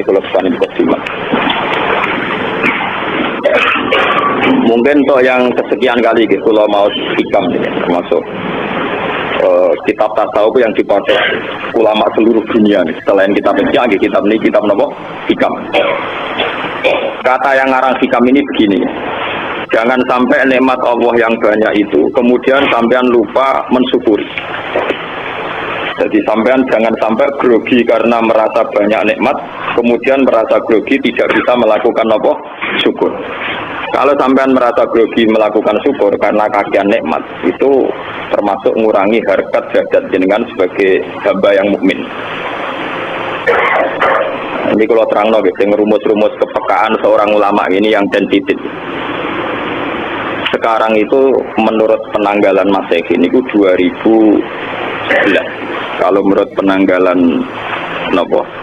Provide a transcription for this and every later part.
ini kalau bukan mukadimah. Mungkin untuk yang kesekian kali gitu, kalau mau hikam ini, termasuk kitab tasawuf yang dipakai ulama seluruh dunia nih. Selain kitab fikih, kitab ini kitab apa? Hikam. Kata yang ngarang hikam ini begini. Jangan sampai nikmat Allah yang banyak itu kemudian sampean lupa mensyukuri. Jadi sampean jangan sampai grogi karena merasa banyak nikmat, kemudian merasa grogi tidak bisa melakukan apa? Syukur. Kalau sampean merasa grogi melakukan syukur karena kagian nikmat, itu termasuk mengurangi harkat derajat jenengan sebagai hamba yang mukmin. Ini kalau terang rumus-rumus kepekaan seorang ulama ini yang sensitif. Sekarang itu menurut penanggalan Masehi ini 2011. Kalau menurut penanggalan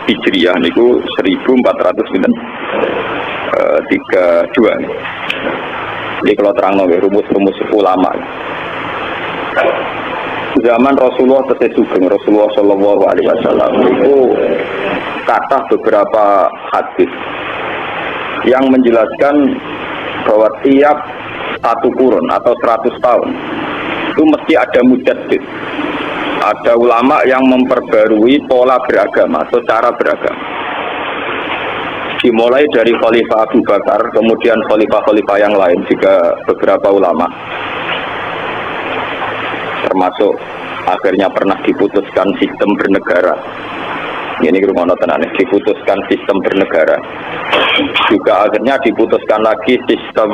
Hijriyah niku 1432 nih. Jadi kalau terang rumus-rumus ulama. Zaman Rasulullah tesih sugeng Rasulullah Shallallahu Alaihi Wasallam itu kata beberapa hadis yang menjelaskan bahwa tiap satu kurun atau 100 tahun itu mesti ada mujaddid. Ada ulama yang memperbarui pola beragama atau cara beragama. Dimulai dari Khalifah Abu Bakar, kemudian khalifah-khalifah yang lain juga beberapa ulama. Termasuk akhirnya pernah diputuskan sistem bernegara. Ini rumah tenan, diputuskan sistem bernegara. Juga akhirnya diputuskan lagi sistem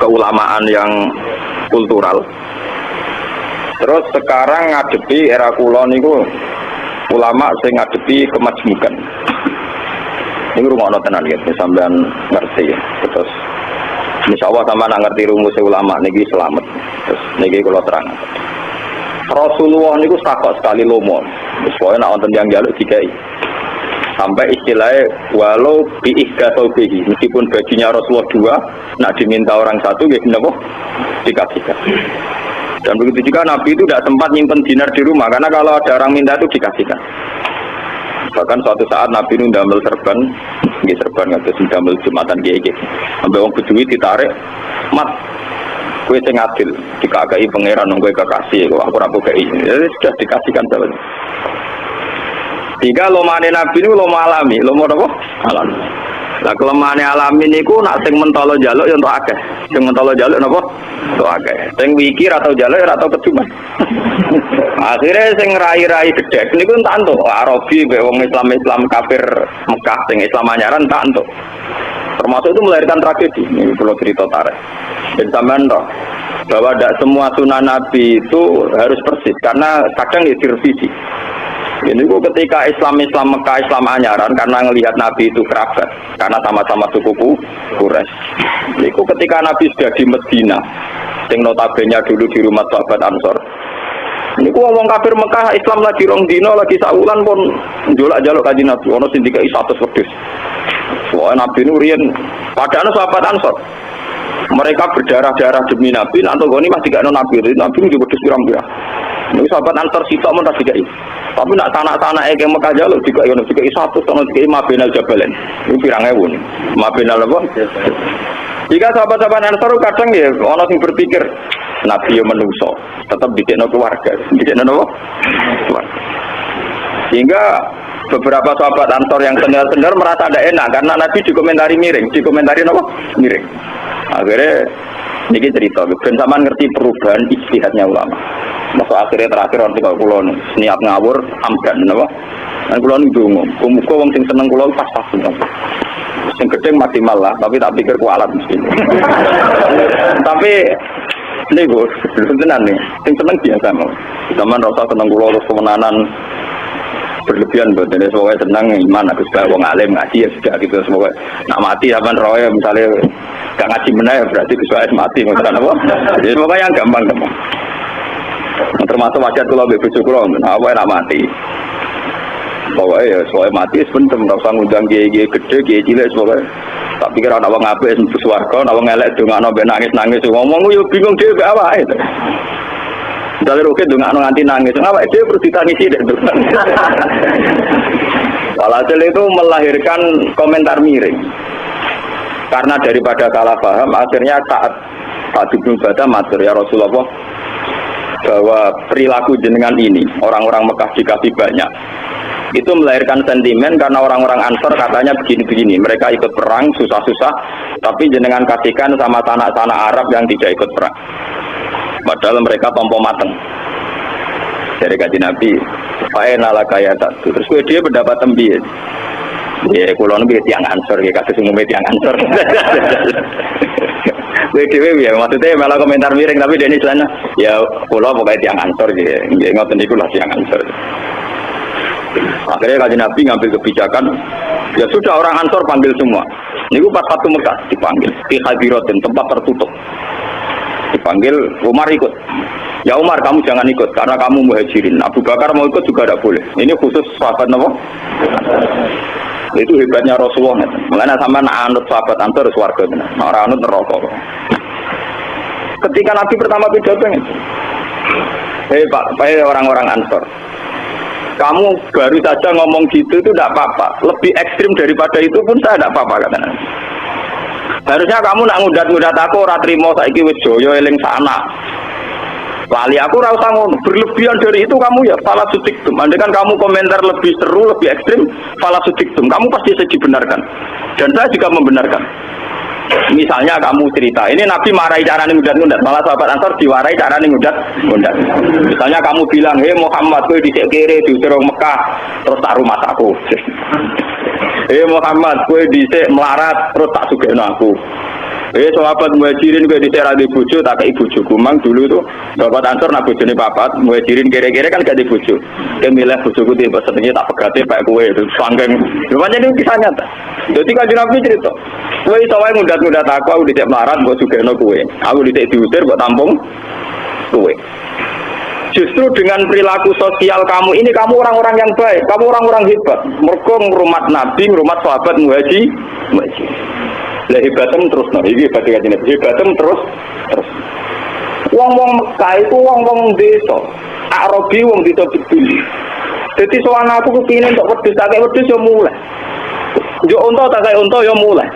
keulamaan yang kultural. Terus sekarang ngadepi era kulon itu ulama sing ngadepi kemajmukan. Ini rumah tenan ya, sampean ngerti ya. Terus insyaallah sampean ngerti rumus ulama niki selamat. Terus niki kula terang. Rasulullah niku takok sekali lomo. Supaya nek wonten yang njaluk dikai. Sampai istilahnya walau biihga taubihi, meskipun bajunya Rasulullah dua, nak diminta orang satu ya kenapa? Dikasihkan. Dan begitu juga Nabi itu tidak sempat nyimpen dinar di rumah, karena kalau ada orang minta itu dikasihkan. Bahkan suatu saat Nabi itu ndamel serban ngatus ndamel Jumatan kiai. Sampai wong Bedui ditarik, "Mat, kowe sing adil, dikakahi pangeran nang kowe kekasih kok aku ora kei." Jadi sudah dikasihkan sahabat. Tiga lomane Nabi itu loma alami, loma apa? Alami. Lah kelemahane alami niku nak sing mentolo njaluk ya entuk akeh. Sing mentolo njaluk napa? Entuk akeh. Sing wikir atau njaluk ora tau kecuman. Akhirnya sing rai-rai gedhe niku entuk entuk. Arabi mbek wong Islam kafir Mekah sing Islam anyaran entuk entuk. Termasuk itu melahirkan tragedi. Ini perlu cerita tarik. Dan sampean toh bahwa tidak semua sunnah Nabi itu harus persis karena kadang ya direvisi. Ini ketika Islam Mekah Islam anyaran karena melihat Nabi itu kerabat karena sama-sama suku Quraisy. Itu ketika Nabi sudah di Medina, sing notabene dulu di rumah sahabat Ansor. Ini wong kafir Mekah Islam lagi rong dino lagi saulan pun njolak-njolak kanjeng Nabi ono sing dikai 100 wedhus. Soale Nabi nu riyen padahal sahabat Ansor. Mereka berdarah-darah demi Nabi, atau goni masih gak Nabi juga wedhus pirang-pirang. Ini sahabat Ansor sitok men tak dikai. Tapi nak tanah-tanah yang Mekah jaluk juga yang juga satu sama tiga Mabinal Jabalen. Ini pirang ewu nih. Mabinal apa? Jika sahabat-sahabat Ansor kadang ya orang yang berpikir Nabi yang menungso tetap dikena keluarga, dikena apa? Keluarga. Sehingga beberapa sahabat Ansor yang senior-senior merasa ada enak karena Nabi dikomentari miring, dikomentari apa? Miring. Akhirnya ini cerita. Ben sampean ngerti perubahan ijtihadnya ulama. Masuk akhirnya terakhir orang tinggal kulon niat ngawur amdan napa dan kulon ndonga muga wong sing seneng kulon pas-pas sing gedeng maksimal lah tapi tak pikir kualat mesti tapi niku tenan nih sing seneng biasa mau zaman rasa seneng kulon terus kemenanan berlebihan mboten semoga seneng iman aku sebagai wong alim ngaji ya sudah gitu semoga nak mati sampean roe misalnya gak ngaji meneh berarti Gus mati ngoten apa jadi semoga yang gampang. Termasuk wajah kula mbek bojo kula apa enak mati. Pokoke ya soal mati sebentar ora usah ngundang kiai-kiai gedhe, kiai cilik pokoke. Tak pikir ana wong apik mlebu swarga, ana wong elek ndongakno mbek nangis-nangis ngomong yo bingung dhewe mbek awake. Dalem oke ndongakno nganti nangis. Awake dhewe perlu ditangisi dek. Walhasil itu melahirkan komentar miring. Karena daripada salah paham, akhirnya saat Pak Ibnu Badah matur ya Rasulullah bahwa perilaku jenengan ini orang-orang Mekah dikasih banyak itu melahirkan sentimen karena orang-orang Ansor katanya begini-begini, mereka ikut perang susah-susah tapi jenengan kasihkan sama tanah-tanah Arab yang tidak ikut perang padahal mereka tompo mateng dari kaji Nabi fa'enala kaya satu terus dia pendapat tembiye ya kulon itu tiang Ansor ya kasus umumnya tiang Ansor WDW ya maksudnya malah komentar miring tapi dia ini celana ya pulau pokoknya tiang Ansor ya ngoten niku lah tiang Ansor. Akhirnya kajian Nabi ngambil kebijakan ya sudah orang Ansor panggil semua. Niku pas satu Mekah dipanggil di Hadiratin tempat tertutup. Dipanggil Umar ikut. Ya Umar kamu jangan ikut karena kamu muhajirin. Abu Bakar mau ikut juga tidak boleh. Ini khusus sahabat apa? Itu hebatnya Rasulullah. Makanya sama anut sahabat Ansor harus warga benar. Orang anut neraka. Ketika Nabi pertama pidato itu, Pak, orang-orang Ansor, kamu baru saja ngomong gitu itu tidak apa-apa. Lebih ekstrim daripada itu pun saya tidak apa-apa katanya. Harusnya kamu nak ngudat-ngudat aku ora trimo saiki wis joyo eling sana. Lali aku ora usah ngono. Berlebihan dari itu kamu ya salah sudiktum. Andai kan kamu komentar lebih seru, lebih ekstrim, salah sudiktum. Kamu pasti bisa dibenarkan. Dan saya juga membenarkan. Misalnya kamu cerita, ini Nabi marahi carane ngudat-ngudat, malah sahabat Ansor diwarai carane ngudat-ngudat. Misalnya kamu bilang, "Hei Muhammad, kowe dhisik kere diusir wong Mekah, terus tak rumah aku." "Hei Muhammad, kowe dhisik melarat, terus tak sugihno aku." Sahabat muhajirin gue dhisik ra di bojo tak kei bojoku. Mang dulu itu sahabat Ansor nak bojone papat, muhajirin kere-kere kan gak di bojo. Dia milih bojoku tiba senenge tak pegate pek kowe itu sanggeng. Rupanya ini kisah nyata. Dadi kanjeng Nabi cerita, kowe iso wae ngudat-ngudat aku dhisik melarat mbok sugihno kowe. Aku dhisik diusir mbok tampung kowe. Justru dengan perilaku sosial kamu ini kamu orang-orang yang baik, kamu orang-orang hebat. Mergo ngrumat Nabi, ngrumat sahabat muhajirin. Lah hebatem terus no, iki hebat kajian hebatem terus. Wong-wong Mekah itu wong-wong desa, Arabi wong desa beduli. Dadi sowan aku kepengin untuk wedhus, tak wedhus yo mulai. Yo unta tak kaya unta yo mulai.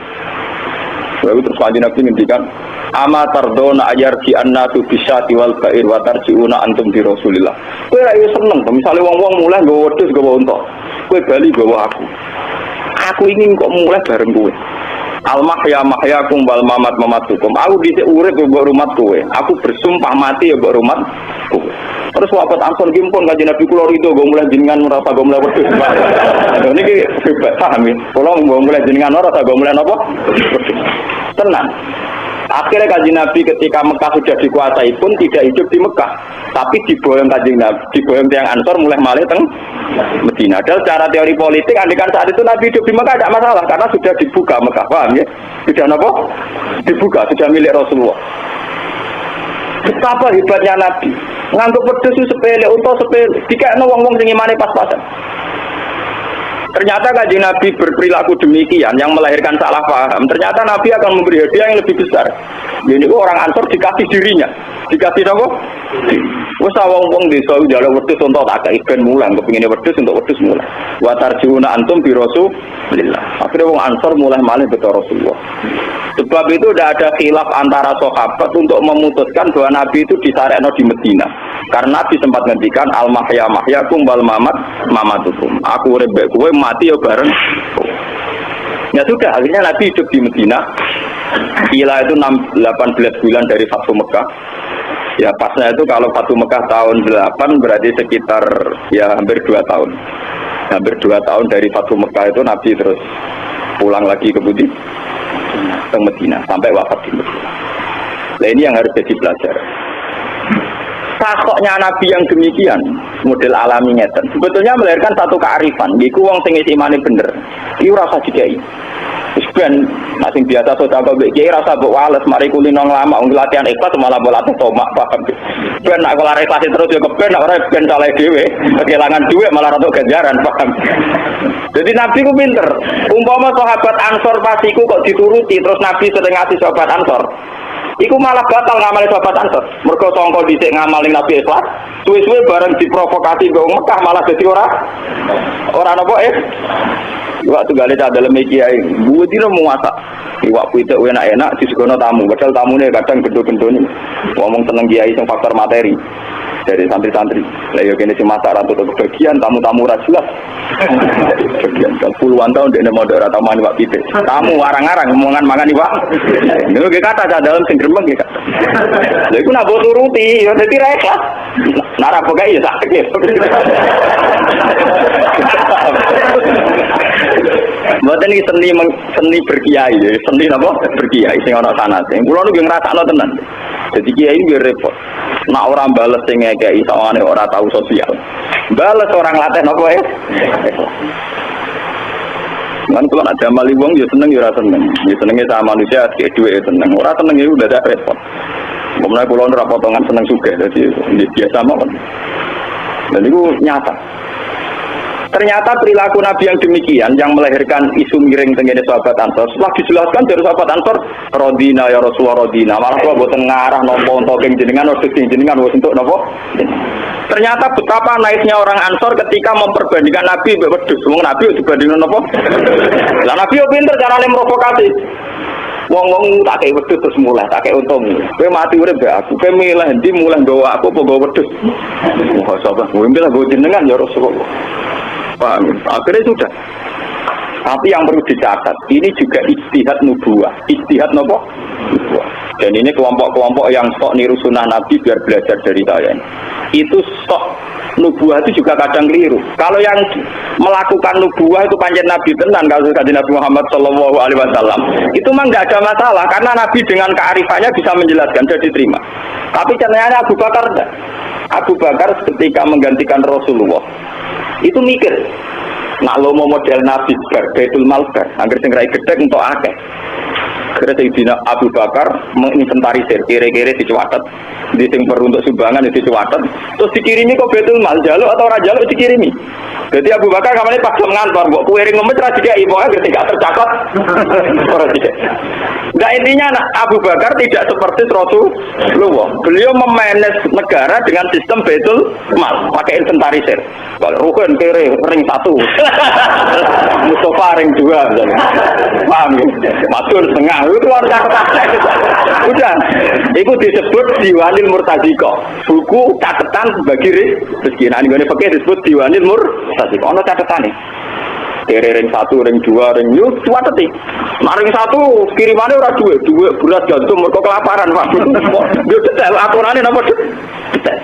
Lalu terus kajian Nabi ngendikan, "Ama tardona ayarji annatu bisyati wal ba'ir wa tarjiuna antum bi Rasulillah." Kowe ra yo seneng, misale wong-wong mulai nggawa wedhus nggawa unta. Kowe bali nggawa aku. Aku ingin kok mulai bareng kowe. Al-mahya mahyakum wal mamat mamatukum. Aku dhisik urip mbok rumat kowe. Aku bersumpah mati ya mbok rumat kowe. Terus wapat Ansor gimpun kanjeng Nabi kula rido go mulai jenengan ora go mulai wedhus. Lha niki hebat paham ya. Kula go mulai jenengan ora go mulai napa? Tenang. Akhirnya kanjeng Nabi ketika Mekah sudah dikuasai pun tidak hidup di Mekah, tapi diboyong kanjeng Nabi, diboyong tiang Ansor mulai malih teng Medina. Padahal secara teori politik, andikan saat itu Nabi hidup di Mekah tidak masalah karena sudah dibuka Mekah, paham ya? Sudah apa? Dibuka, sudah milik Rasulullah. Betapa hebatnya Nabi. Ngantuk pedes sepele, untuk sepele. Dikakno wong-wong sing imane pas-pasan. Ternyata kanjeng Nabi berperilaku demikian yang melahirkan salah paham. Ternyata Nabi akan memberi hadiah yang lebih besar. Ini orang Ansor dikasih dirinya, dikasih apa? Wes wong-wong desa njaluk wedhus untuk tak ben mulang, kepengine wedhus untuk wedhus mulang. Wa tarjiuna antum bi Rasulillah. Akhirnya wong Ansor mulai malih betul Rasulullah. Sebab itu tidak ada khilaf antara sahabat untuk memutuskan bahwa Nabi itu disarekno di Medina. Karena Nabi sempat ngendikan al-mahya mahyakum wal mamat mamatukum. Aku urip kowe mati ya bareng. Ya sudah, akhirnya Nabi hidup di Medina. Gila itu 18 bulan dari Fathu Mekah. Ya pasnya itu kalau Fathu Mekah tahun 8 berarti sekitar ya hampir 2 tahun. Hampir 2 tahun dari Fathu Mekah itu Nabi terus pulang lagi ke Medina sampai wafat di Medina. Nah ini yang harus jadi pelajaran. Sakoknya Nabi yang demikian model alami ngeten sebetulnya melahirkan satu kearifan. Iku wong sing imane bener. Iku rasa dikai. Wis ben nek sing biasa sedekah mbek kiai rasa mbok wales mari kulino lama wong latihan ikhlas malah bolatih tomak paham. Ben nek ora ikhlas terus yo keben nek ora ben saleh dhewe, kehilangan dhuwit malah rada ganjaran paham. Jadi Nabi ku pinter. Umpama sahabat Ansor pasiku kok dituruti terus Nabi sering ngasih sahabat Ansor. Iku malah batal ngamali sahabat Ansor. Mergo sangka dhisik ngamali Nabi ikhlas, suwe-suwe bareng diprovokasi wong Mekah malah dadi ora napa Waktu gale cah dalem kiai, buat dino muasa. Iwak puite enak-enak disugono tamu, padahal tamune kadang gendho-gendho ngomong seneng kiai sing faktor materi. Dari santri-santri. Lah yo kene sing masak ratu bagian tamu-tamu ra jelas. Bagian kan puluhan tahun dene mondok ora tau mani Pak Pitik. Tamu arang-arang ngomongan mangan Pak. Niku ge kata cah dalem sing gremeng ge. Lha iku nak mbok turuti yo dadi ra ikhlas. Nara pokoke ya sakit. Mboten iki seni berkiai, seni napa? Berkiai sing ana sanate. Kula niku ngrasakno tenan. Jadi kiai ini repot. Nak orang bales sing ngekeki sawane ora tahu sosial. Bales orang latih napa ya? Kan kula nak damali wong ya seneng ya ora seneng. Ya senenge sama manusia sik dhuwit ya seneng. Ora seneng iku udah repot. Kemudian kula ora potongan seneng sugih dadi biasa mawon. Dan itu nyata. Ternyata perilaku Nabi yang demikian yang melahirkan isu miring tengene sahabat Ansor. Setelah dijelaskan dari sahabat Ansor, Rodina ya Rasulullah Rodina. Malah kok boten ngarah nampa untuk jenengan ora jenengan wis entuk napa? Ternyata betapa naiknya orang Ansor ketika memperbandingkan Nabi mbek wedhus. Wong Nabi dibandingkan napa? Lah Nabi yo pinter carane provokasi. Wong-wong tak kei wedhus terus mulai, tak kei untung. Kowe mati urip mbek aku. Kowe milih endi mulai nggawa aku apa nggawa wedhus? Wah, sahabat, kowe milih nggawa jenengan ya Rasulullah. Paham? Akhirnya sudah. Tapi yang perlu dicatat, ini juga ijtihad nubuwah. Ijtihad nopo? Nubuwah. Dan ini kelompok-kelompok yang sok niru sunnah Nabi biar belajar dari saya. Itu sok nubuwah itu juga kadang keliru. Kalau yang melakukan nubuwah itu panjat Nabi tenan, kalau kajian Nabi Muhammad SAW, itu mah nggak ada masalah karena Nabi dengan kearifannya bisa menjelaskan dan diterima. Tapi ternyata Abu Bakar enggak. Abu Bakar ketika menggantikan Rasulullah itu mikir, nak lo mau model Nabi bar, Baitul Mal bar, angger sing rai gedhe entuk akeh. Kira Sayyidina Abu Bakar menginventarisir kira-kira dicatat, di sing perlu untuk sumbangan dicatat, terus dikirimi kok Baitul Mal jaluk atau ora jaluk dikirimi. Jadi Abu Bakar kamane paksa ngantor, mbok kuwi ring ngemet ra dikai, pokoke gak tercatat. Ora dikai. Nah intinya Abu Bakar tidak seperti Rasulullah. Beliau memanage negara dengan sistem Baitul Mal, pakai inventarisir. Kalau rukun kiri ring 1, Mustafa ring 2, paham ya? Matur setengah, itu harus catatan. Udah, itu disebut Diwanil Murtaziko, buku catatan bagi rezeki. Nah ini pakai disebut Diwanil Murtaziko. Ono catatan nih. Kiri ring 1, ring 2, ring yuk, cuma tadi. Nah ring 1 kirimannya ora dua beras gantung mereka kelaparan Pak. Dia detail aturannya apa detail.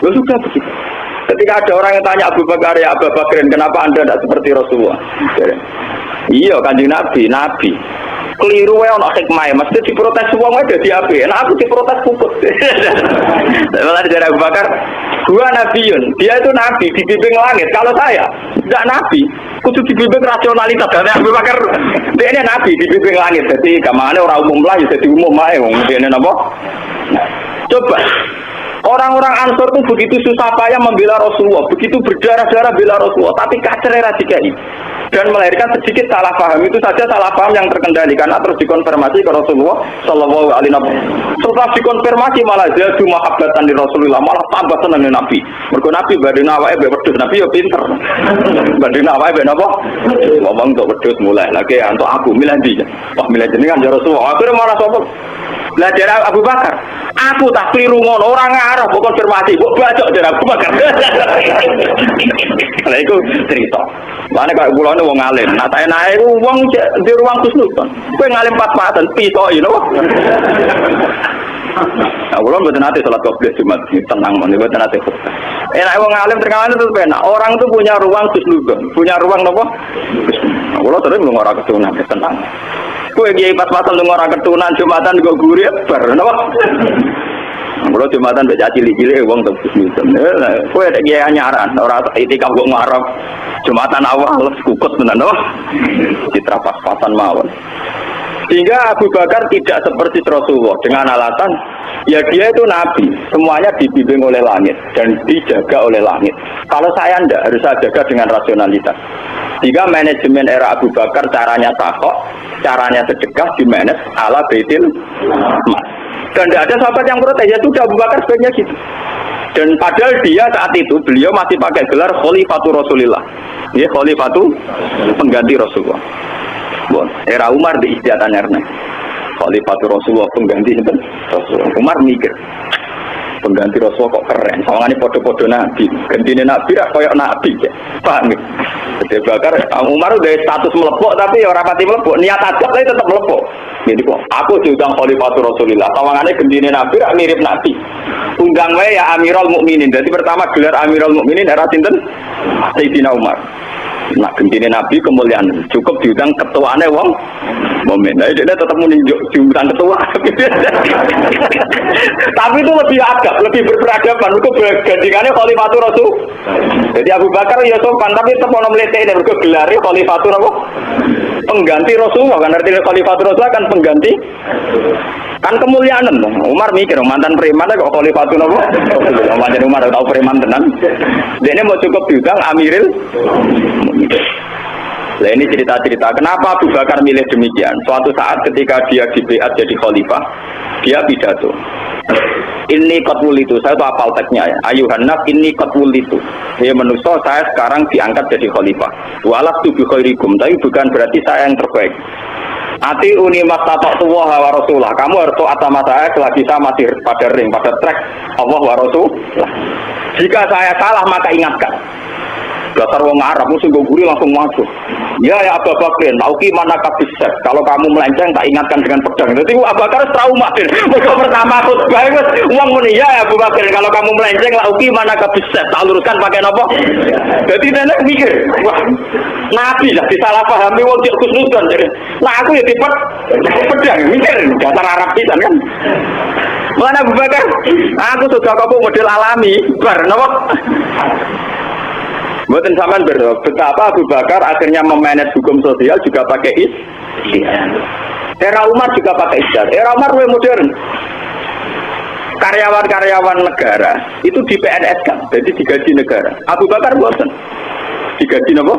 Lo sudah begitu. Ketika ada orang yang tanya Abu Bakar ya Abu Bakrin, kenapa anda tidak seperti Rasulullah? Iya kanjeng Nabi. Keliru wae ana hikmah, mesti diprotes wong wae dadi apik. Nek aku diprotes puput. Malah dari Abu Bakar, gua nabiun. Dia itu nabi dibimbing langit. Kalau saya tidak nabi, kudu dibimbing rasionalitas. Dari Abu Bakar, dia ini nabi dibimbing langit. Jadi gamane ora umum lah, jadi umum wae wong dene napa? Coba orang-orang Ansor itu begitu susah payah membela Rasulullah, begitu berdarah-darah bela Rasulullah, tapi kacernya dikai dan melahirkan sedikit salah paham. Itu saja salah paham yang terkendali karena terus dikonfirmasi ke Rasulullah Shallallahu Alaihi Wasallam. Setelah dikonfirmasi malah jadi mahabbatan di Rasulullah, malah tambah senang Nabi. Mergo Nabi badhe awake mbek wedhus, Nabi yo pinter. Badhe awake mbek napa? Ngomong untuk wedhus mulai lagi untuk aku milih ndi. Wah milih jenengan ya Rasulullah. Akhirnya malah sapa? Belajar Abu Bakar. Aku tak keliru ngono, orang ngarah kok konfirmasi, kok bacok dari Abu Bakar. Lah iku cerita. Mane kaya kula wong alim, nah enak iku wong di ruang kusnudon. Kowe ngalim pat-patan pitoki lho. Nah, kula mboten ate salat qobliyah Jumat, tenang men, mboten ate. Enak wong alim terkenal itu penak. Orang itu punya ruang kusnudon, punya ruang napa? Nah, kula sering ngora ketunan, tenang. Kowe kiai pas-pasan lunga ora ketunan Jumatan kok guri bar napa? Kalau Jumatan mbek cilik-cilik wong tebus misen. Kowe nek kiai anyaran ora itikaf kok ngarep Jumatan awal kukut tenan to. Citra pas-pasan mawon. Sehingga Abu Bakar tidak seperti Rasulullah dengan alasan ya dia itu nabi, semuanya dibimbing oleh langit dan dijaga oleh langit. Kalau saya tidak, harus saya jaga dengan rasionalitas. Sehingga manajemen era Abu Bakar caranya sahok, caranya sedekah dimanage ala Baitul Mal. Dan tidak ada sahabat yang protes, ya sudah Abu Bakar sebaiknya gitu. Dan padahal dia saat itu beliau masih pakai gelar Khalifatul Rasulillah. Dia Khalifatul pengganti Rasulullah. Bon, era Umar di istiadatnya Khalifatul Rasulullah pengganti itu Rasulullah. Umar mikir pengganti Rasulullah kok keren. Soalnya podo-podo nabi, gantinya nabi rak koyok nabi ya. Paham ya? Jadi Bakar Umar udah status melepok tapi orang pati melepok, niat ajak tapi tetap melepok. Jadi kok aku diundang Khalifatul Rasulillah. Tawangannya gantinya nabi rak mirip nabi. Undang wae ya Amirul Mukminin. Jadi pertama gelar Amirul Mukminin era sinten? Sayyidina Umar. Nah, gentine Nabi kemuliaan cukup diundang ketuaane wong momen. Nah, dia tetap menunjuk diundang ketua. Tapi itu lebih agak, lebih berperadaban. Itu gantiannya Khalifatul Rasul. Jadi Abu Bakar ya sopan, tapi tetap ono mlete dan mergo gelare Khalifatul apa? Pengganti Rasulullah kan artinya Khalifatul Rasul kan pengganti kan kemuliaan. Umar mikir mantan preman kok Khalifatul apa? Mantan Umar tahu preman tenan. Dia ini mau cukup diundang Amiril. Nah ini cerita-cerita kenapa Abu Bakar milih demikian. Suatu saat ketika dia dibeat jadi khalifah, dia pidato. Ini qatwul itu, saya tuh hafal teksnya ya. Ayuhan nas ini qatwul itu. Ya manusia saya sekarang diangkat jadi khalifah. Walas tu bi khairikum, tapi bukan berarti saya yang terbaik. Ati uni mastata'tu wa Rasulullah. Kamu harus taat sama saya selagi saya masih pada ring, pada track Allah wa Rasulullah. Jika saya salah maka ingatkan. Dasar wong Arab musuh guri langsung masuk. Ya Abu Bakar, nauki mana kabisek. Kalau kamu melenceng tak ingatkan dengan pedang. Jadi Abu Bakar trauma. Musuh pertama khutbah uang muni ya Abu Bakar, kalau kamu melenceng nauki mana kabisek. Tak luruskan pakai nopo. Jadi nenek mikir, wah Nabi lah disalahpahami wong cek khusnudan. Nah aku ya tipe pedang mikir dasar Arab pisan kan. Mana Abu Bakar? Aku sudah kamu model alami bar nopo. Buatan zaman betapa Abu Bakar akhirnya memanage hukum sosial juga pakai istiadat. Era Umar juga pakai istiadat. Era Umar lebih modern. Karyawan-karyawan negara itu di PNS kan, jadi digaji negara. Abu Bakar buatan digaji apa?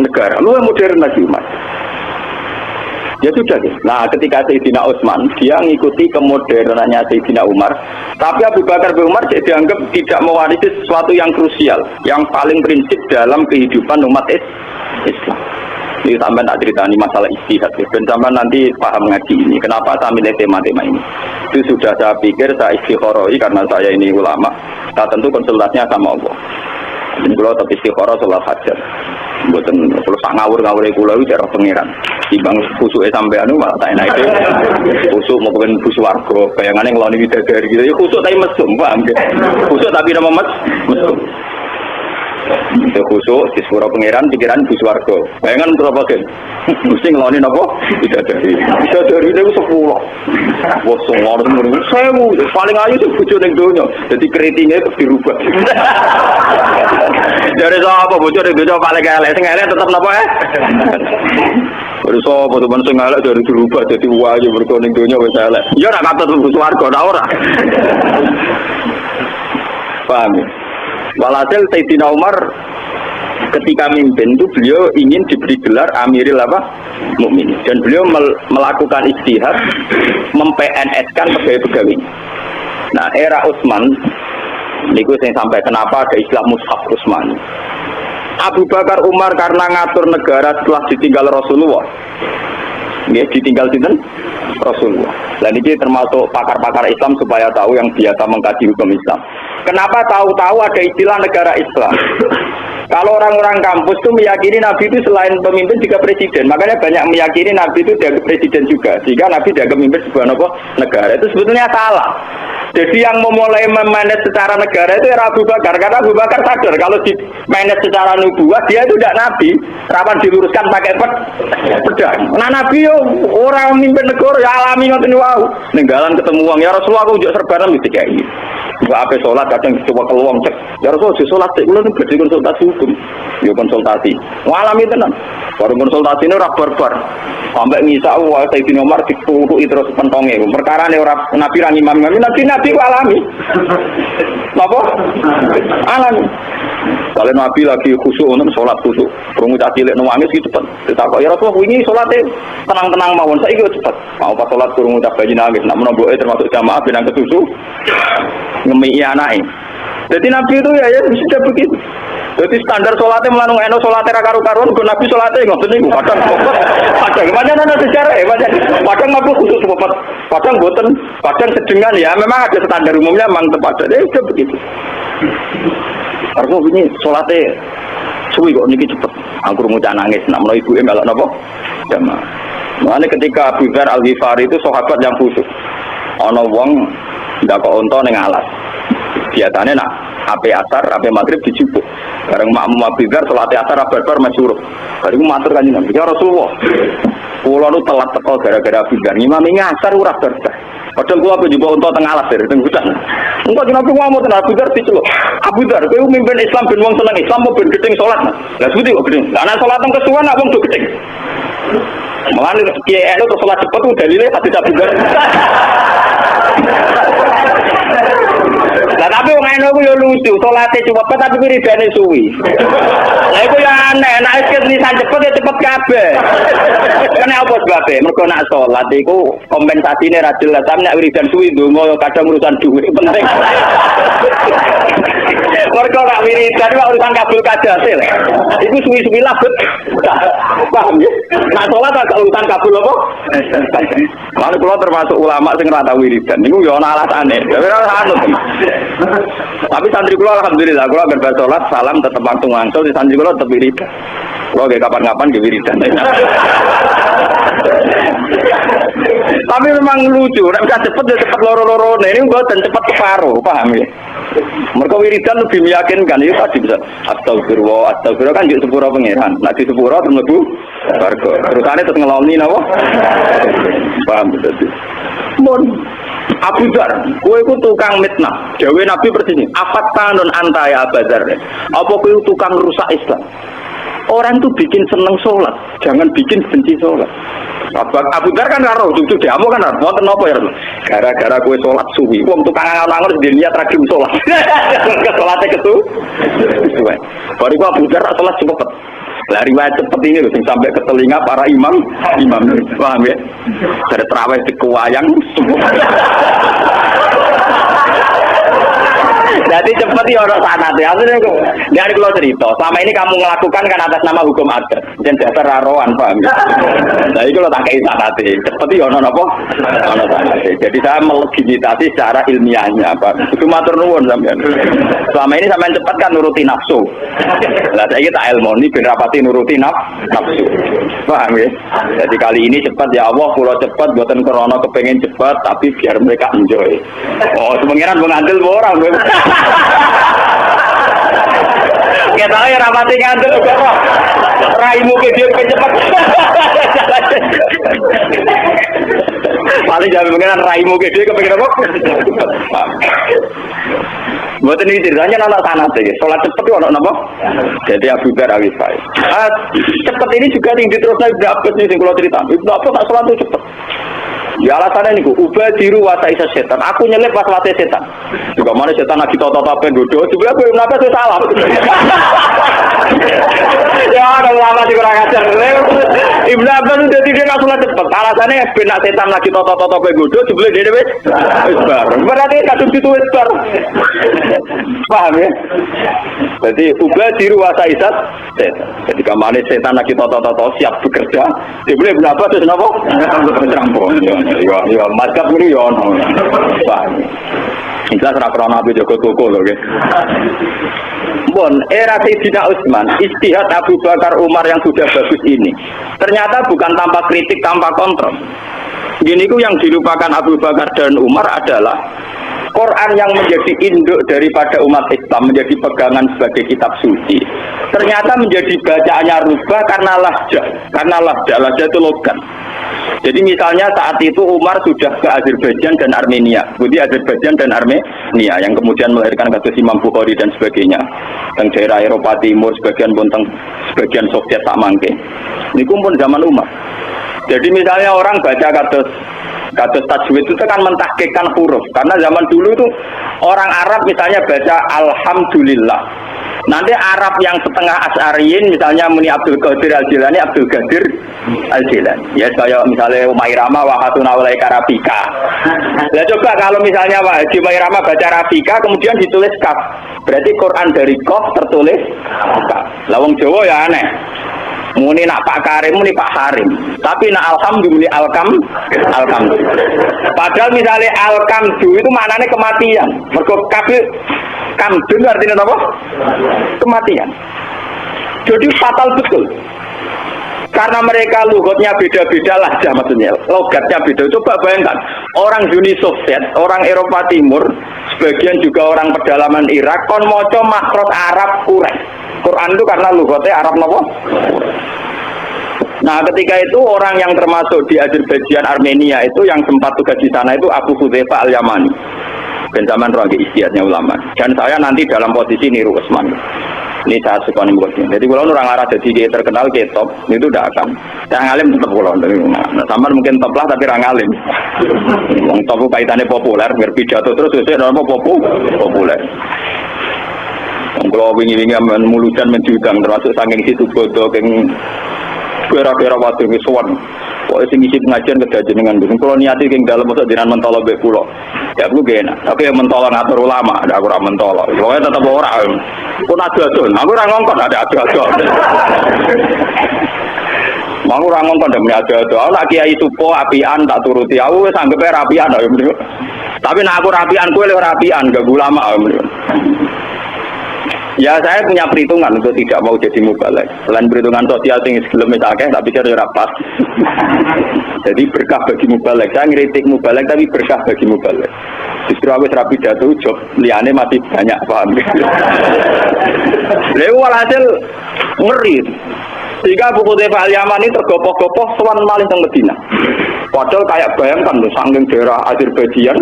Negara. Lebih modern lagi Umar. Ya sudah deh. Nah ketika Sayyidina Utsman dia mengikuti kemodernannya Sayyidina Umar, tapi Abu Bakar bin Umar dianggap tidak mewarisi sesuatu yang krusial, yang paling prinsip dalam kehidupan umat Islam. Ini sampai tak ceritani masalah ijtihad. Dan sampai nanti paham ngaji ini. Kenapa saya milih tema-tema ini? Itu sudah saya pikir saya istikharoi karena saya ini ulama. Saya tentu konsultasinya sama Allah. Ini kalau tapi istikharah sholat hajat. Buatan kalau sak ngawur itu cara pengiran. Timbang khusuk sampai anu malah tak enak itu. Khusuk mau pengen khusuk warga. Bayangannya ngeloni bidadari gitu. Ya khusuk tapi mesum, paham ya? Khusuk tapi nama mesum. Itu khusuk di surau pengiran pikiran khusuk warga. Bayangan berapa kan? Mesti ngeloni apa? Bidadari. Bidadari itu 10. Wah, semua orang sewu. Paling ayu itu bocor yang dunia. Jadi keritingnya itu dirubah. Dari apa bocor yang dunia paling elek. Sing elek tetap apa ya? Dari apa teman sing elek dari dirubah jadi wahyu berkoning dunia wis elek. Ya nak kata tuh warga ora ora. Paham ya? Walhasil Sayyidina Umar ketika mimpin itu beliau ingin diberi gelar Amiril apa? Mukminin. Dan beliau melakukan ijtihad mem-PNS-kan pegawai-pegawai. Nah, era Utsman niku sing sampai kenapa ada istilah Mushaf Utsmani. Abu Bakar Umar karena ngatur negara setelah ditinggal Rasulullah. Dia ditinggal sinten? Rasulullah. Dan ini termasuk pakar-pakar Islam supaya tahu yang biasa mengkaji hukum Islam. Kenapa tahu-tahu ada istilah negara Islam? Kalau orang-orang kampus itu meyakini Nabi itu selain pemimpin juga presiden. Makanya banyak meyakini Nabi itu dianggap presiden juga. Sehingga Nabi dianggap memimpin sebuah negara. Itu sebetulnya salah. Jadi yang memulai memanage secara negara itu era Abu Bakar. Karena Abu Bakar sadar kalau di manage secara nubuah dia itu tidak Nabi. Rawan diluruskan pakai pedang. Nah Nabi yo orang memimpin negara ya alami ngoten wae. Ninggalan ketemu uang ya Rasulullah aku njuk serbanan mesti kayak gitu. Mbak ape sholat kadang coba keluang cek. Ya Rasul sholat cek kula ning badhe konsultasi hukum. hukum, yo konsultasi. Ngalami tenan. Baru konsultasi ini ora barbar. Sampai ngisa Sayyidina Umar ditutuki terus pentonge. Perkarane ora nabi ra ngimam-ngimam, nabi ku alami. Napa? Alami. Kalau nabi lagi khusyuk untuk sholat khusyuk, krungu cah cilik nangis gitu cepet. Ditakok ya Rasulullah wingi salate tenang-tenang mawon saiki yo cepet. Mau pas sholat krungu cah bayi nangis, nak menomboke termasuk jamaah benang kesusu ngemi anake. Jadi nabi itu ya sudah begitu. Jadi standar sholatnya melanung eno sholatnya karu-karuan, gue nabi sholatnya ngotot nih, padang macam mana sejarah ya, padang ngaku khusus cepat, padang boten, padang sedengan ya, memang ada standar umumnya, memang tepat, jadi sudah begitu. Harusnya ini sholatnya suwi kok niki cepet, aku rumucan nangis, nak menawi ibu melok nopo, jamaah. Makanya ketika Abu Dzar Al-Ghifari itu sahabat yang khusus, ono wong ndak kok onto ning alas, biasanya nak ape asar, ape maghrib dijupuk. Bareng makmum Abu Dzar salat asar barbar masyhur. Bariku matur kanjeng Nabi, ya Rasulullah. Kula nu telat teko gara-gara Abu Dzar. Ngimami ngasar ora barbar. Padahal kula ape njupuk unta teng alas teng hutan. Engko jenenge ngomong tenan Abu Dzar diceluk. Abu Dzar kowe mimpin Islam ben wong seneng Islam mau ben gedeng salat. Lah suwi kok gedeng. Lah nek salat teng kesuwen nak wong do gedeng. Malah kiai itu terus salat cepet ku dalile hadis Abu Dzar. Lah tapi wong eno ku yo lucu, salate cepet tapi wiridane suwi. Lah iku ya aneh, nek wis nisan cepet ya cepet kabeh. Kene apa sebabe? Mergo nek salat iku kompensasine ra jelas, nek wiridan suwi ndonga kadang urusan dhuwit penting. Mergo nek wiridan urusan kabul kajasil. Iku suwi-suwi labet. Paham ya? Nek salat agak urusan kabul apa? Lalu kula termasuk ulama sing ra tau wiridan. Niku yo ana alasane. Tapi ora anut. Tapi santri kula alhamdulillah kula ben salat salam tetep langsung di santri kula tetep wiridan. Kula ge kapan-kapan ge wiridan. Tapi memang lucu, nek bisa cepet ya cepet loro-loro. Nah ini mboten cepet separuh, paham ya? Mereka wiridan lebih meyakinkan itu tadi bisa astagfirullah kan jadi sepura pangeran. Nah di sepura terus mlebu warga. Terusane terus ngeloni napa? Paham betul. Mun Abu Dzar, kowe iku tukang mitnah. Dawe Nabi persini, "Afat tanun anta ya Abu Dzar." Apa kowe tukang rusak Islam? Orang tuh bikin seneng sholat, jangan bikin benci sholat. Abu Dzar kan karo cucu diamu kan karo wonten napa ya? Gara-gara kowe sholat suwi, wong tukang angon-angon dhewe niat ragim sholat. Salate ketu. Baru Abu Dzar sholat cepet. Lah riwayat cepet ini loh, sampai ke telinga para imam, paham ya? Dari terawih dikuayang. Jadi cepet ya orang sanat ya. Akhirnya dari kalau cerita, selama ini kamu melakukan kan atas nama hukum adat dan dasar raroan, paham ya? Jadi kalau tak kayak sanat, cepet ya orang apa? Orang sanat. Jadi saya melegitimasi secara ilmiahnya, Pak. Itu matur nuwun sampean. Selama ini sampean cepet kan nuruti nafsu. Lah saya tak ilmu ini ben rapati nuruti nafsu. Paham ya? Jadi kali ini cepat ya Allah, kula cepat buatan krana kepengen cepat tapi biar mereka enjoy. Oh, semengiran mengambil orang. Kita ya rapati ngantul kok. Raimu ke dia cepat. Paling jangan mengenai raimu ke dia kepengen apa? Buat ini ceritanya anak tanah saja. Sholat cepat itu anak apa? Jadi Abu Dzar Al-Ghifari. Cepat ini juga tinggi terus naik berapa sih kalau cerita? Berapa tak sholat itu cepat? Ya alasannya ini, ubadiru wasaisa setan. Aku nyelip pas latih setan. Juga mana setan lagi toto-toto pendodo. Sebenarnya aku kenapa itu salah? Ya ada ulama sih kurang ajar. Ibnu Abbas itu dia nggak sholat cepat. Alasannya benak setan lagi toto-toto pendodo. Sebenarnya dia wes isbar. Berarti kadung itu isbar. Paham ya? Jadi ubadiru wasaisa setan. Jadi kemana setan lagi toto-toto siap bekerja. Sebenarnya Ibnu Abbas itu kenapa? Terampung. Ya, mazhab ini ya ono. Paham. Jelas ra krana Abu Joko toko lho nggih. Bon, era Sayyidina Utsman, istihad Abu Bakar Umar yang sudah bagus ini ternyata bukan tanpa kritik, tanpa kontrol. Gini ku yang dilupakan Abu Bakar dan Umar adalah Quran yang menjadi induk daripada umat Islam, menjadi pegangan sebagai kitab suci, ternyata menjadi bacaannya rubah karena lahja itu logat. Jadi misalnya saat itu Umar sudah ke Azerbaijan dan Armenia, kemudian Azerbaijan dan Armenia yang kemudian melahirkan kasus Imam Bukhari dan sebagainya, teng daerah Eropa Timur, sebagian pun sebagian Soviet tak mangke. Ini pun zaman Umar. Jadi misalnya orang baca kasus tajwid itu kan mentahkikkan huruf, karena zaman dulu itu orang Arab misalnya baca Alhamdulillah. Nanti Arab yang setengah Asy'ariyin misalnya muni Abdul Qadir Al-Jilani, Abdul Qadir Al-Jilani. Ya kayak misalnya Umairama wa hatuna walaika Rabbika. Lah coba kalau misalnya Pak Haji Umairama baca Rabbika kemudian ditulis kaf. Berarti Quran dari qaf tertulis kaf. Lah wong Jawa ya aneh. Muni nak Pak Karim, muni Pak Harim. Tapi nak alhamdulillah alkam. Padahal misalnya alkamdu itu maknanya kematian. Mergo kabeh kamdun artinya apa? Kematian. Jadi fatal betul. Karena mereka lughatnya beda-beda lahjah maksudnya. Logatnya beda. Coba bayangkan, orang Uni Soviet, orang Eropa Timur, sebagian juga orang pedalaman Irak kon maca makhraj Arab Quraisy. Quran itu karena lughatnya Arab napa? Nah, ketika itu orang yang termasuk di Azerbaijan, Armenia itu yang sempat tugas di sana itu Abu Hudzaifah Al-Yamani. Dan zaman rogi istiadatnya ulama. Dan saya nanti dalam posisi niru Utsman. Ini saya suka nih buatnya. Jadi kalau orang arah jadi dia terkenal kayak top, itu udah akan. Yang ngalim tetap kalau. Nah, sama mungkin top lah tapi orang ngalim. Yang top kaitannya populer, berpidato terus sesuai dengan populer. Kalau wingi-wingi mulutan menjudang termasuk saking situ bodoh yang kira-kira waktu ini suan. Pokoknya sing isi pengajian kedajengan dengan kalau niati yang dalam masa jenengan mentolo be pulau. Ya aku gak enak. Tapi yang mentolo ngatur ulama, ada aku ora mentolo. Pokoknya tetap orang. Pun adu-adun, aku ora ngongkon ada adu-adun. Mau ora ngongkon demi adu-adun. Aku nak kiai supo apian tak turuti. Aku wis anggepe rapian ya. Tapi nak aku rapian kowe le rapian gak ulama ya. Ya saya punya perhitungan untuk tidak mau jadi mubalek. Selain perhitungan sosial yang sebelum misalnya, tapi saya sudah pas. Jadi berkah bagi mubalek. Saya ngeritik mubalek tapi berkah bagi mubalek. Justru aku serapi jatuh job, liane masih banyak paham. Lalu walhasil ngeri. Sehingga buku Hudzaifah Al-Yamani tergopoh-gopoh sowan malih teng Medina. Padahal kayak bayangkan tuh saking daerah Azerbaijan,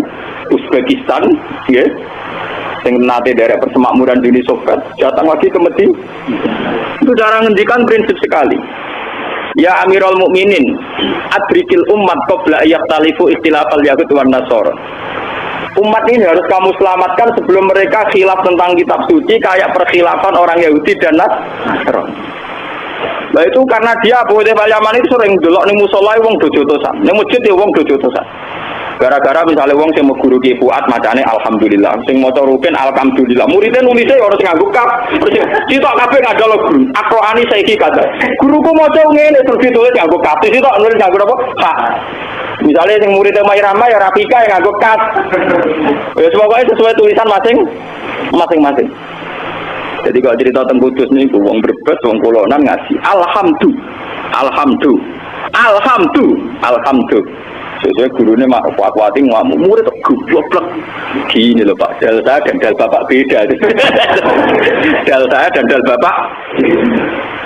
Uzbekistan, ya. Yang nanti dari persemakmuran Uni Soviet datang lagi ke Medina. Itu cara ngendikan prinsip sekali. Ya Amirul Mukminin, adrikil umat qabla yaktalifu ikhtilafal yahud wan nasara. Umat ini harus kamu selamatkan sebelum mereka khilaf tentang kitab suci kayak perkhilafan orang Yahudi dan Nasrani. Nah itu karena dia Abu Hudzaifah Al-Yamani itu sering delok ning musala wong do jotosan, ning masjid ya wong do jotosan. Gara-gara misalnya wong sing guru Ki Fuad macane alhamdulillah, sing maca rukin alhamdulillah. Muridnya nulisnya ya ora sing nganggo kaf. Sitok kabeh ngadol guru. Aqroani saiki kata. Guruku maca ngene terus ditulis nganggo kaf. Sitok nulis nganggo apa? Hak. Misalnya sing muridnya Mairama ya Rafika yang nganggo kaf. Ya semoga sesuai tulisan masing-masing. Jadi kalau cerita tentang Kudus nih, wong Brebes, wong Kulonan ngasih alhamdulillah. Sesuai gurunya mak kuat-kuati ngamuk murid goblok. Gini loh Pak, dal saya dan dal bapak beda. Dal saya dan dal bapak.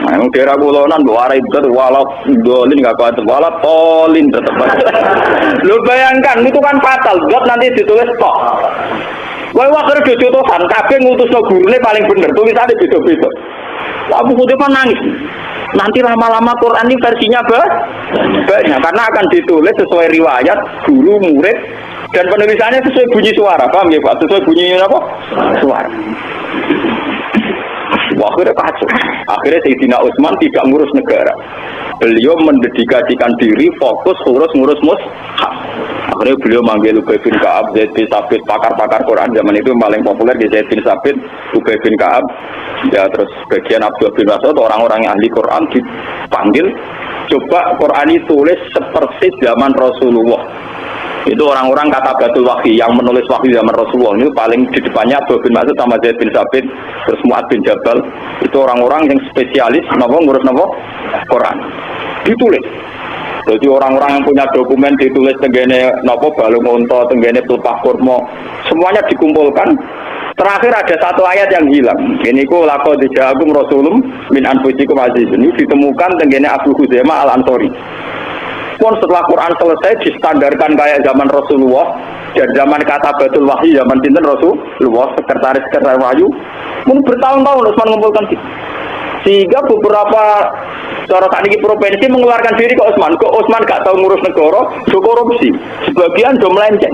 Nah, yang daerah Kulonan bawa itu walau dolin nggak kuat, walau polin tetap. Lo bayangkan itu kan fatal. Buat nanti ditulis tok. Wah wakil jodohan, kabeh ngutusno gurune paling bener, tulisannya beda-beda. Abu Hudzaifah nangis. Nanti lama-lama Quran ini versinya banyak karena akan ditulis sesuai riwayat guru murid dan penulisannya sesuai bunyi suara, paham ya Pak? Sesuai bunyi apa? Suara. Wah, akhirnya kacau. Akhirnya Sayyidina Utsman tidak ngurus negara. Beliau mendedikasikan diri fokus ngurus mushaf. Akhirnya beliau manggil Ubay bin Ka'ab, Zaid bin Sabit, pakar-pakar Quran zaman itu yang paling populer di Zaid bin Sabit, Ubay bin Ka'ab, ya terus bagian Abdullah bin Mas'ud, orang-orang yang ahli Quran dipanggil, coba Quran ditulis seperti zaman Rasulullah. Itu orang-orang kata Batul Wahyi yang menulis wahyu zaman Rasulullah ini paling di depannya Abdullah bin Mas'ud sama Zaid bin Sabit, terus Mu'ad bin Jabal, itu orang-orang yang spesialis ngurus Quran. Ditulis. Jadi orang-orang yang punya dokumen ditulis tenggene nopo balung unta, tenggene pelepah kurma, semuanya dikumpulkan. Terakhir ada satu ayat yang hilang. Ini ku laqad ja'akum rasulun min anfusikum azizun. Ini ditemukan tenggene Abu Huzaimah Al-Ansori. Pun setelah Quran selesai distandarkan kayak zaman Rasulullah dan zaman Katabatul Wahyi, zaman sinten Rasulullah, sekretaris wahyu. Pun bertahun-tahun Utsman mengumpulkan itu. Sehingga beberapa cara sakniki provinsi mengeluarkan diri ke Utsman. Kok Utsman gak tahu ngurus negara, do korupsi. Sebagian do melenceng.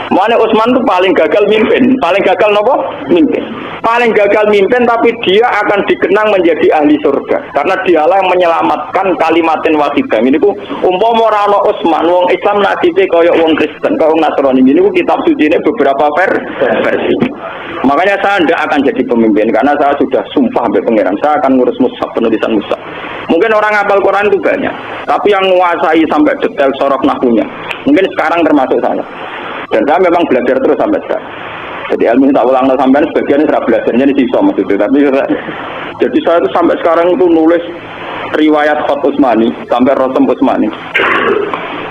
Mana Utsman itu paling gagal mimpin, paling gagal nopo? Mimpin. Paling gagal mimpin tapi dia akan dikenang menjadi ahli surga karena dialah yang menyelamatkan kalimatin wahidah. Ini ku umpama ora ana Utsman, wong Islam nasibe kaya wong Kristen, kaya wong Nasrani. Ini ku kitab sucine beberapa versi. Makanya saya tidak akan jadi pemimpin karena saya sudah sumpah sampai pangeran saya akan ngurus mushaf, penulisan mushaf. Mungkin orang hafal Quran itu banyak, tapi yang menguasai sampai detail sorok nahwunya mungkin sekarang termasuk saya. Dan saya memang belajar terus sampai sekarang. Jadi ilmu tak ulang sampai sebagian saya belajarnya di sisa maksudnya. Tapi jadi saya itu sampai sekarang itu nulis riwayat Khat Utsmani sampai Rosem Utsmani.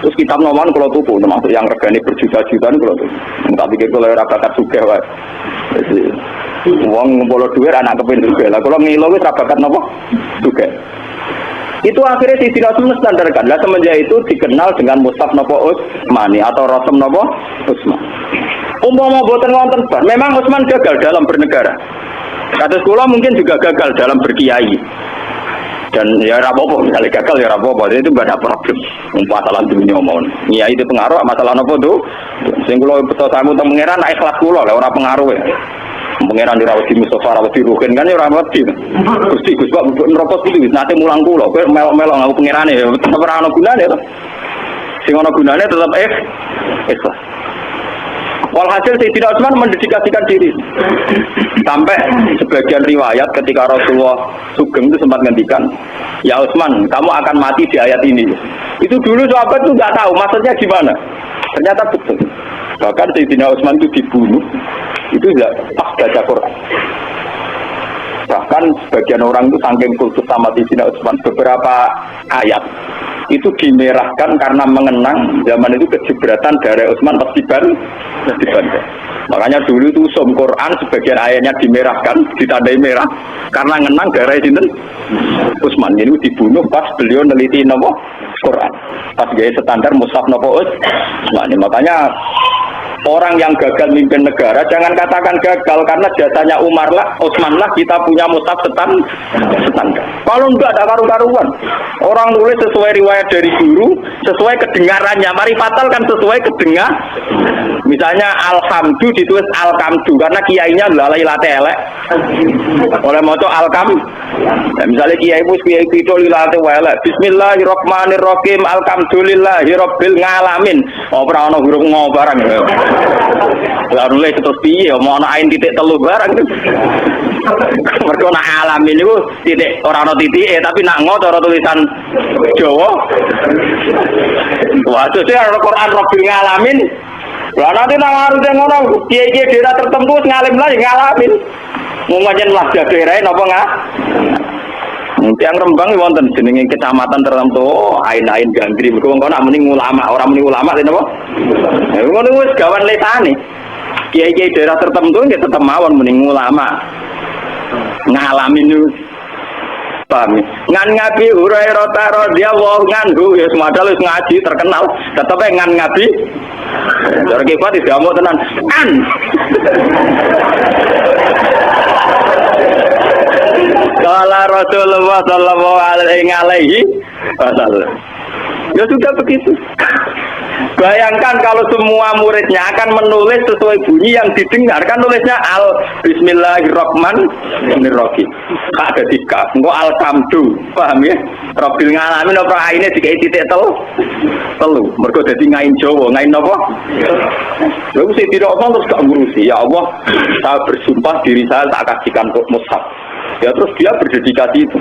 Terus kitab noman kalau tuku termasuk yang regane berjuta-jutaan kalau tuku. Tapi kalau ora bakat sugih wae. Jadi wong ngumpul dhuwit anak kepen sugih. Lah kalau ngilo wis ra bakat napa? Sugih. Itu akhirnya di Utsman standarkan. Lah semenjak itu dikenal dengan Mushaf napa Utsmani atau Rosem napa Utsman. Umpama boten wonten bar, memang Utsman gagal dalam bernegara. Kados kula mungkin juga gagal dalam berkiai. Dan ya rapopo, misalnya gagal ya rapopo, itu gak ada problem. Masalah dunia mohon. Kiai itu pengaruh, masalah nopo tuh. Sing kula betul sangu teng pangeran nek ikhlas kula lha ora pengaruh ya. Pangeran dirawat di Mustafa rawat di Ruhin kan ya ora mati. Gusti Gus Pak nerobos iki wis nate mulang kula, kowe melok-melok ngaku pangerane ya tetep ora ana gunane to. Sing ana gunane tetep ikhlas. Walhasil Sayyidina Utsman mendedikasikan diri. Sampai sebagian riwayat ketika Rasulullah sugeng itu sempat ngendikan, "Ya Utsman, kamu akan mati di ayat ini." Itu dulu sahabat itu enggak tahu maksudnya gimana. Ternyata betul. Bahkan Sayyidina Utsman itu dibunuh itu enggak pas baca Quran. Bahkan sebagian orang itu saking kultus sama Sayyidina Utsman beberapa ayat itu dimerahkan karena mengenang zaman itu kejebratan darah Utsman pas dibantai. Makanya dulu itu som Quran sebagian ayatnya dimerahkan, ditandai merah karena mengenang darah sinten Utsman. Ini dibunuh pas beliau neliti napa Quran. Pas gaya standar mushaf napa Utsman. Makanya orang yang gagal mimpin negara jangan katakan gagal karena jasanya Umar lah, Utsman lah kita punya mushaf standar. Kalau enggak ada karu-karuan. Orang nulis sesuai riwayat dari guru, sesuai kedengarannya. Mari fatal kan sesuai kedengar. Misalnya alhamdu ditulis alkamdu karena kiainya lalai late elek. Oleh maca alkam. Nah, misalnya kiai itu lilate elek. Bismillahirrahmanirrahim. Alhamdulillahirabbil alamin. Ora ana huruf ngo barang. Lah nulis terus piye mau ana ain titik telu barang. Mergo nak alamin niku titik ora ana titike tapi nak ngo cara tulisan Jawa. Waduh sih Al-Qur'an Rabbil alamin. Lah nanti nang arep ngono kiai-kiai daerah tertentu ngalim lah ngalamin. Mau ngajen lah daerah napa enggak? Yang Rembang wonten jenenge kecamatan tertentu ain-ain gandri mergo wong kono muni ulama, ora muni ulama napa? Ngono wis gawan lesane. Kiai-kiai daerah tertentu nggih tetep mawon muni ulama. Ngalamin niku paham. Ngan ngabi Hurairah radhiyallahu anhu ya semadal wis ngaji terkenal, tetep ngan ngabi. Cara kifat diamuk tenan. Kala Rasulullah sallallahu alaihi wasallam. Ya sudah begitu. Bayangkan kalau semua muridnya akan menulis sesuai bunyi yang didengar, kan nulisnya Bismillahirrahmanirrahim. Ada tiga, engko alhamdu, paham ya? Rabbil alamin apa aine dikai titik telu. Mergo dadi ngain Jawa, ngain napa? Lalu saya tidak terus gak ngurusi. Ya Allah, saya bersumpah diri saya tak kasihkan untuk mushaf. Ya terus dia berdedikasi itu.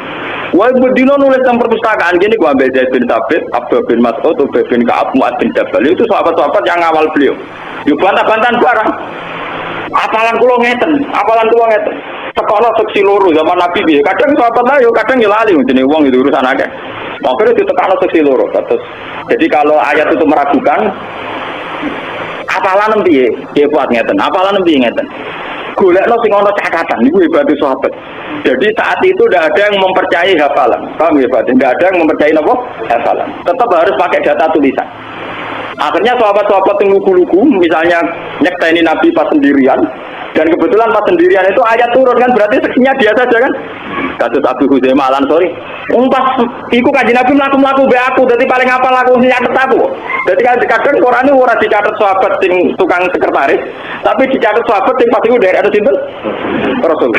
Wah berdino nulis yang perpustakaan gini gua ambil Zaid bin Thabit, Abdul bin Mas'ud, Ubay bin Ka'ab, Mu'ad bin Jabal. Itu sahabat-sahabat yang awal beliau. Yuk bantah-bantahan barang. Apalan kulo ngeten. sekolah seksi loro zaman Nabi piye. Kadang sahabat ayo, kadang ya lali jenenge wong itu urusan akeh. Akhirnya ditekano seksi loro terus. Jadi kalau ayat itu meragukan apalan piye? Piye kuat ngeten. Apalan piye ngeten. Golekno sing ana catatan niku hebat sahabat. Jadi saat itu tidak ada yang mempercayai hafalan. Paham ya, Pak? Tidak ada yang mempercayai apa? Hafalan. Tetap harus pakai data tulisan. Akhirnya sahabat-sahabat yang lugu-lugu, misalnya nyekteni Nabi pas sendirian, dan kebetulan pas sendirian itu ayat turun kan, berarti seksinya dia saja kan. Kasus Abu Huzaimah Al-Ansori, pas iku kanjeng Nabi mlaku-mlaku be aku, dadi paling apal aku nyatet aku. Dadi kadang Quran itu ora dicatet sahabat sing tukang sekretaris, tapi dicatet sahabat sing pas iku dari ada sinten? Rasul.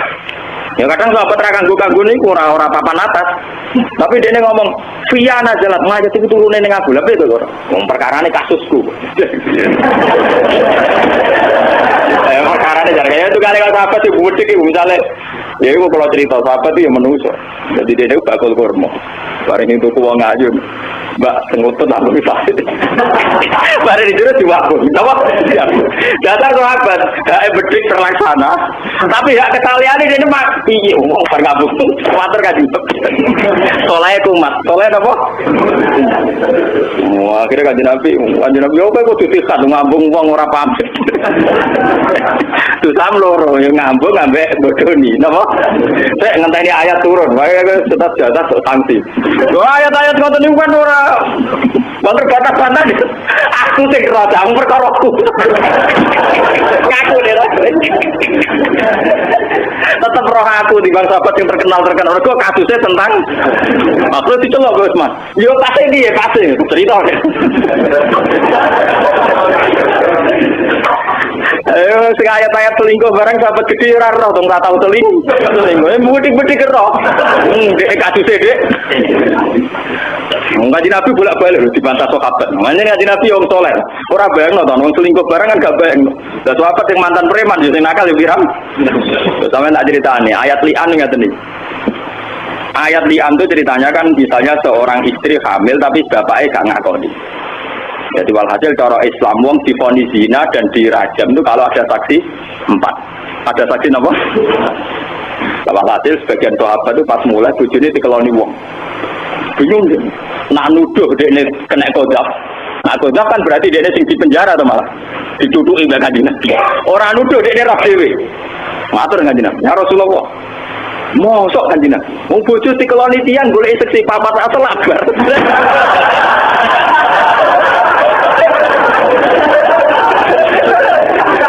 Ya kadang sahabat ra kanggo-kanggo niku ora papan atas. Tapi dia ngomong, "Via nazalat ngajak itu turune ning aku." Lha piye to kok? Wong perkarane kasusku. Perkarane jar kaya itu kali sahabat itu budik iki misale ya iku kalau cerita sahabat itu ya manusa. Jadi dia niku bakul kurma. Bareng itu wong ayu. Mbak sengutut aku bisa. Bareng dijero diwakun. Apa? Datar sahabat, hak bedik terlaksana. Tapi hak kesaliane dene mak piye wong bar ngabung. Kuwatir kan gitu. Soleh kumat. Soleh apa? Wah, akhirnya kanjeng Nabi opo kok ditikat ngambung wong ora pamit. Susam loro yang ngambung ambek bodoni, napa? Sik ngenteni ayat turun, wae tetap jatah sanksi. Ayat-ayat ngoten niku kan ora banter batas-batas. Aku sing rada perkara aku. Ngaku deh. Tetap roh aku di bangsa sahabat yang terkenal mergo kasusnya tentang aku dicelok Gus Mas. Yo pasti dia pasti cerita. Ayo sing ayat-ayat selingkuh barang sahabat gede ora roh dong ora tau selingkuh. Mudik-mudik roh. Dek kaduse dek. Ngaji Nabi bolak-balik dibantah sahabat. Makanya ngaji Nabi wong saleh. Ora bayangno to wong selingkuh barang kan gak bayangno. Lah sahabat yang mantan preman yo sing nakal yo piram. Sampeyan tak ceritani ayat li'an ngaten iki. Ayat li'an itu ceritanya kan misalnya seorang istri hamil tapi bapaknya gak ngakoni. Jadi walhasil cara Islam wong divonis zina dan dirajam itu kalau ada saksi 4. Ada saksi apa? Walhasil sebagian sahabat itu pas mulai bojone dikeloni wong. Bingung dia. Nak nuduh dekne kena qadzaf. Nak qadzaf kan berarti dekne sing dipenjara atau malah dituduki mbak kanjeng. Ora nuduh dekne ra dhewe. Matur kanjeng. Ya Rasulullah. Mosok kanjeng. Wong bojo dikeloni tiyang golek seksi papat asal labar.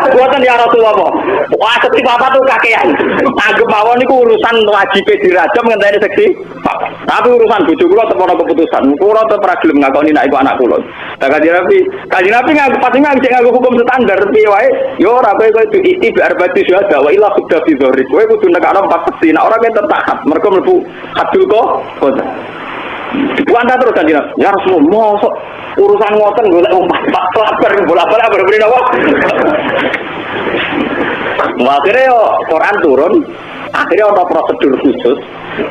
Buatan ya Rasulullah. Wah, seksi papa tuh kakean. Anggap mawon niku urusan wajib dirajam ngenteni seksi papa. Tapi urusan bojo kula tepono keputusan. Kula tetep ora gelem ngakoni nek iku anak kula. Lah Kanjeng Nabi nganggo pasti nganggo hukum standar piye wae. Yo ora kowe kudu istibar batu syahada wa illa sudah fi dzurri. Kowe kudu nekano 4 seksi. Nek ora kene takat. Mergo mlebu hadul kok. Wanda terus Kanjeng Nabi. Ya Rasulullah, mosok urusan ngoten golek umpat kelabar bola-bola berbeda apa? Akhirnya Quran turun, akhirnya ada prosedur khusus.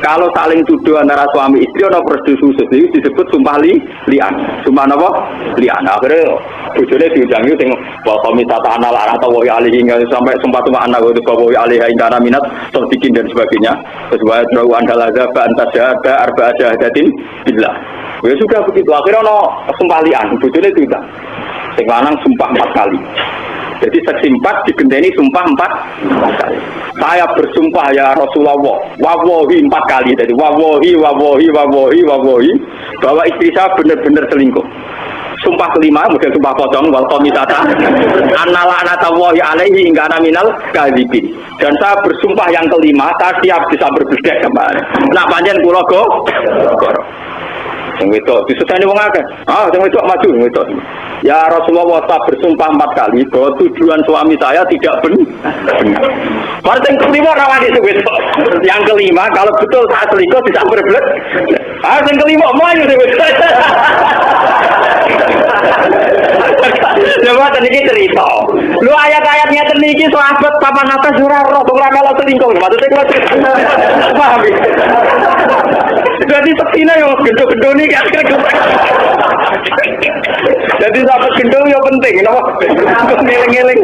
Kalau saling tuduh antara suami istri ada prosedur khusus, itu disebut sumpah li'an. Sumpah apa? Li'an. Akhirnya bojone diudangi sing wa qamisata anal atau wa alihi sampai sumpah anak itu wa alihi ingkana minat bikin dan sebagainya. Terus wa drawu andalaza ba antasada arba'a syahadatin billah. Ya sudah begitu. Akhirnya ada sumpah li'an, bojone diundang. Sing lanang sumpah 4 kali. Jadi saksi 4 digenteni sumpah 4 kali. Saya bersumpah ya Rasulullah, wallahi 4 kali. Jadi wallahi bahwa istri saya benar-benar selingkuh. Sumpah kelima, mungkin sumpah pocong, wal qamisata annala anatallahi alaihi hingga minal kadzibin. Dan saya bersumpah yang kelima, saya siap bisa berbeda kembali. Nah panjen kula go. Sing wedok disesani wong akeh. Sing wedok maju sing wedok. Ya Rasulullah, saya bersumpah 4 kali bahwa tujuan suami saya tidak benar. Baru yang kelima rawani sing wedok. Yang kelima kalau betul saya selingkuh tidak berbelit. Yang kelima melayu sing wedok. Coba tadi cerita. Lu ayat-ayatnya tadi sahabat papan atas surah roh kalau selingkuh. Maksudnya paham? Jadi sekina yang gendong-gendong ini kira-kira. Jadi sahabat gendong yang penting, kenapa? Ngeling-ngeling.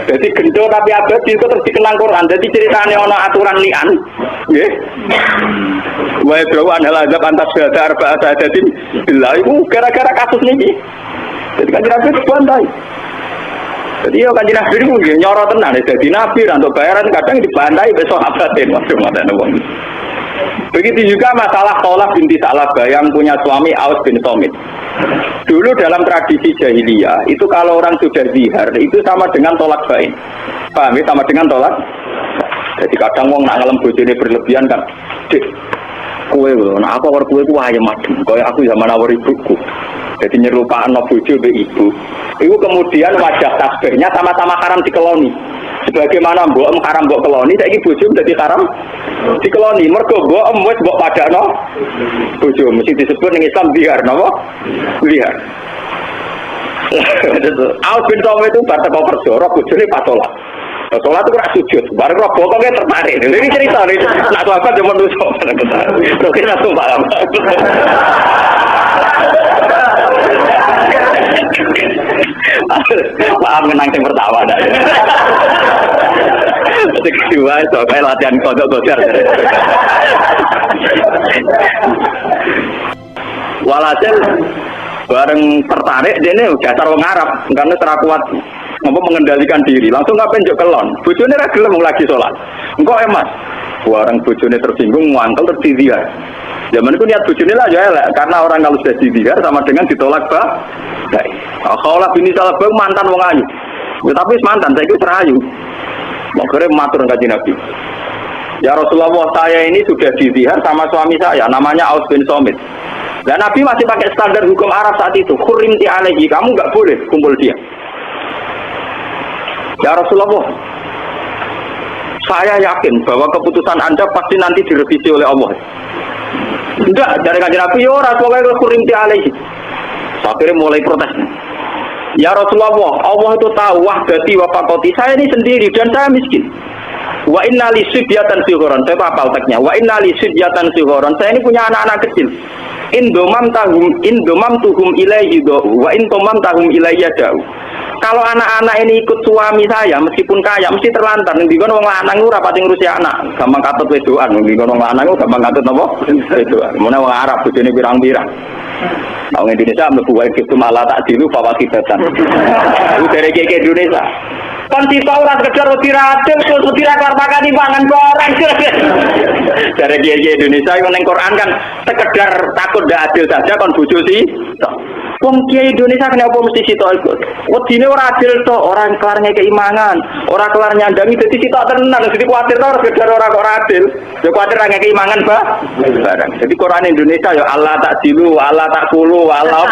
Jadi gendo tapi abadi itu terus dikenang Quran. Jadi ceritanya ono aturan lian, nggih. Wa yadrawu an al-azab antas syahada arba'a syahadatin billah itu gara-gara kasus niki. Jadi kan Nabi dibantai. Jadi yo kanjeng Nabi itu nggih nyoro tenan dadi nabi untuk bayaran kadang dibantai besok abatin macam-macam wong. Begitu juga masalah Khawlah binti Sa'labah yang punya suami Aus bin Somit. Dulu dalam tradisi jahiliyah itu kalau orang sudah zihar itu sama dengan tolak bain. Paham ya? Sama dengan tolak. Jadi kadang wong nak ngalem bojone berlebihan kan. Dik, kowe lho, nak apa war kowe ku ayem madem. Kaya aku zaman awar ibuku. Jadi nyerupakno bojo mbek ibu. Itu kemudian wajah tasbihnya sama-sama haram dikeloni. Sebagaimana mbok haram mbok keloni, saiki bojo dadi haram dikeloni. Mergo mbok wis mbok padakno bojo mesti disebut ning Islam zihar napa? Zihar. Aus bin Somit itu bar teko kerja, roh bojone patola. Sholat itu kurang sujud, bareng roh bokongnya tertarik. Ini cerita nih, nak tuh apa cuma nuso. Terus kita langsung paham. Paham menang yang pertama dah. Yang kedua itu kayak latihan kodok-kodok. Walhasil bareng tertarik dia ini dasar orang Arab karena terakuat mengendalikan diri langsung ngapain jok kelon bojone ra gelem lagi sholat engkau emas bareng bojone tersinggung muangkel terdidiar zaman itu niat bojone lah ya elek karena orang kalau sudah didiar sama dengan ditolak baik. Khawlah binti Sa'labah mantan wong ayu tapi mantan saya itu terayu makanya matur kanjeng Nabi ya Rasulullah saya ini sudah dizihar sama suami saya namanya Aus bin Somit. Dan Nabi masih pakai standar hukum Arab saat itu. Khurrimti alaihi, kamu nggak boleh kumpul dia. Ya Rasulullah, saya yakin bahwa keputusan Anda pasti nanti direvisi oleh Allah. Enggak, dari kanjeng Nabi, ya Rasulullah khurrimti alaihi. Akhirnya mulai protes. Ya Rasulullah, Allah itu tahu wahdati wa faqati. Saya ini sendiri dan saya miskin. Wa inna li sibyatan sigharan. Saya hafal teksnya. Wa inna li sibyatan sigharan. Saya ini punya anak-anak kecil. Indomam tuhum ilaihi do wa intomam tahum ilayya jauh. Kalau anak-anak ini ikut suami saya meskipun kaya mesti terlantar ning dikono wong lanang ora pati ngurusi anak gampang katut wedoan ning dikono wong lanang gampang katut napa wedoan mene wong Arab bojone pirang-pirang wong Indonesia mlebu wae gitu malah tak dilu fawakibatan itu dari keke Indonesia kan sisa ora sekedar wedi radil terus wedi ra kelar makani pangan goreng dari keke Indonesia yang ning Quran kan sekedar takut ndak adil saja kon bojo sih wong kiai Indonesia kena apa mesti sitok ikut. Wedine ora adil to, orang kelar ngekeki mangan, ora kelar nyandangi dadi sitok tenan, dadi kuwatir to sekedar ora kok adil. Ya kuwatir ra ngekeki mangan barang. Jadi Quran Indonesia ya Allah tak dilu, Allah tak kulu, Allah